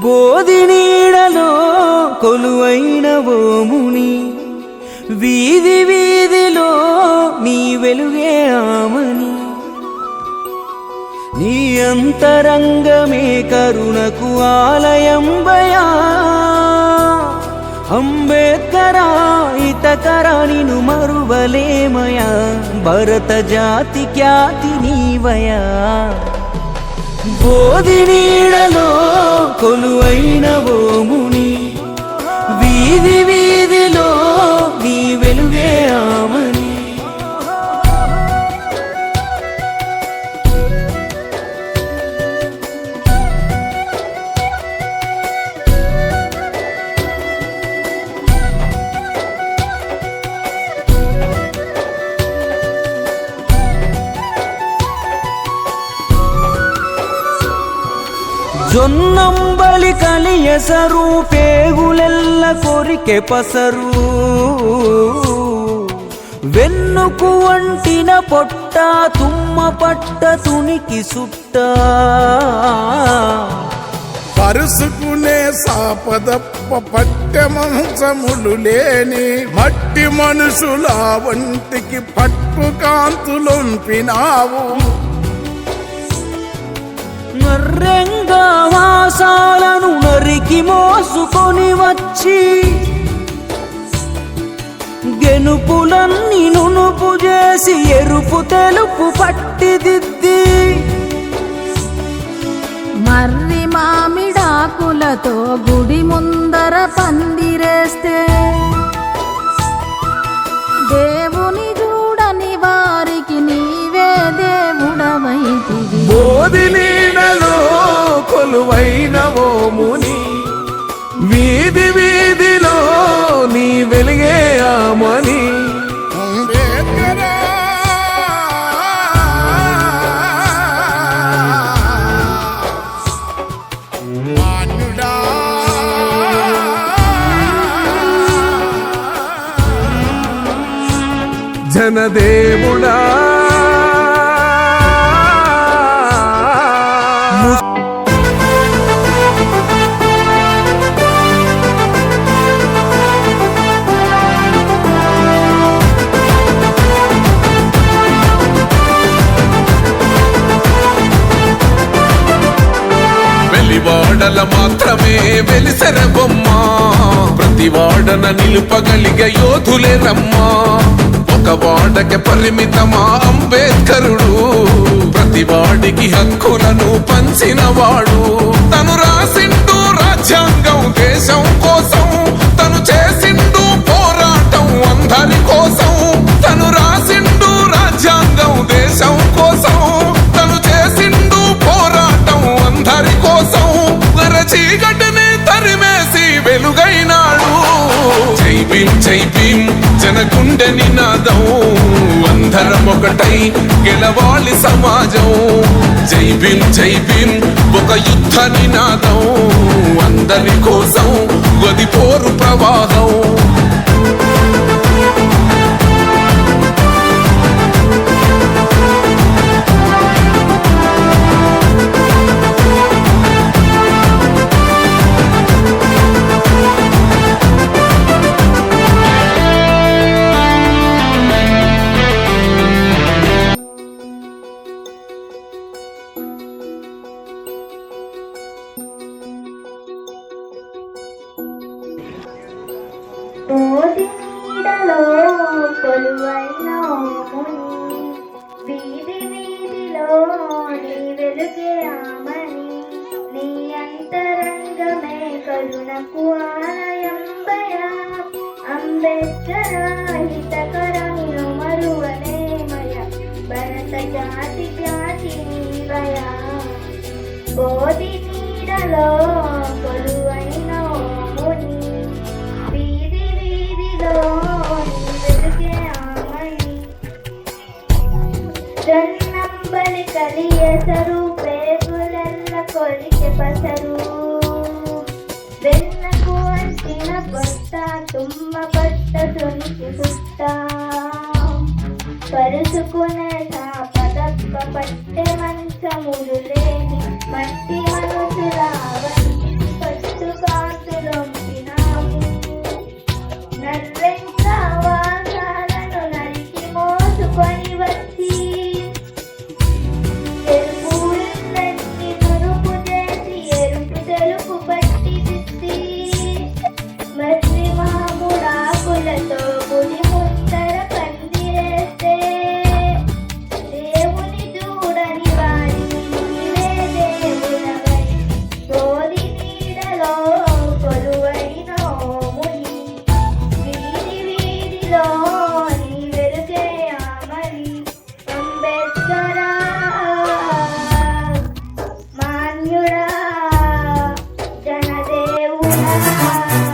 బోధి నీడలో కొలువైన ఓ ముని, వీధి వీధిలో నీ వెలుగే ఆమని. నీ అంతరంగమే కరుణకు ఆలయంబయా, అంబేద్కరా హితకరా నిను మరువలేమయా, భరత జాతి ఖ్యాతి నీవయా. బోధి నీడలో కొలువైన ఓ ముని, వీధి వీధిలో నీ వెలుగే ఆమని. జొన్నంబలి కలియసరు, పేగులెల్ల కొరికె పసరు, వెన్నుకు వంటిన పొట్ట, తుమ్మ పట్ట తునికి సుట్ట. పరుసుకునే సాపదప్ప పట్టె మంచములు లేని మట్టి మనుషుల వంటికి పట్టు కాంతులొంపినావు. నర్రెంగా వాసాలను నరికి మోసుకొని వచ్చి, గెనుపులన్నీ నునుపు చేసి ఎరుపు తెలుపు పట్టిదిద్ది, మర్రి మామిడాకులతో గుడి ముందర పందిరేస్తే, దేవుని చూడని వారికి నీవే దేవుడవైతివి. బోధి నీడలో కొలువైన ఓ ముని, వీధి వీధిలో నీ వెలిగే ఆమని. జనదేవుడా వెలివాడల మాత్రమే వెలిసెర బొమ్మ, ప్రతి వాడన నిలుపగలిగే యోధులే రమ్మా. ఒక వాడకి పరిమితమా అంబేద్కరుడు, ప్రతి వాడికి హక్కులను పంచినవాడు. తను రాసిండు రాజ్యాంగం దేశం కోసం, తను చేసిండు పోరాటం అందరి కోసం. తను రాసిండు రాజ్యాంగం దేశం కోసం, తను చేసిండు పోరాటం అందరి కోసం. చీకటిని తరిమేసి వెలుగైనాడు. జై భీమ్ జై భీమ్ జనగుండె నినాదం, అందరం ఒకటై గెలవాలి సమాజం. జై భీమ్ జై భీమ్ ఒక యుద్ధ నినాదం, అందరి కోసం గది పోరు ప్రవాహం. బోధి నీడలో కొలువైన ముని, వీధి వీధిలో నీ వెలుగే ఆమని. నీ అంతరంగమే కరుణకు ఆలయంబయా, అంబేద్కరా హితకరా నిను మరువలేమయ, భరత జాతి ఖ్యాతి నీవయా. బోధి నీడలో కొలువైన ముని, వీధి వీధిలో నీ వెలుగే ఆమని. జొన్నంబలి కలియసరు, పేగులెల్ల కొరికె పసరు, వెన్నకు వంటిన పొట్ట, తుమ్మ పట్ట తునికి సుట్ట. పరుసుకునే సాపదప్ప పట్టె మంచములు లేని మట్టి మనుషుల వంటికి నమః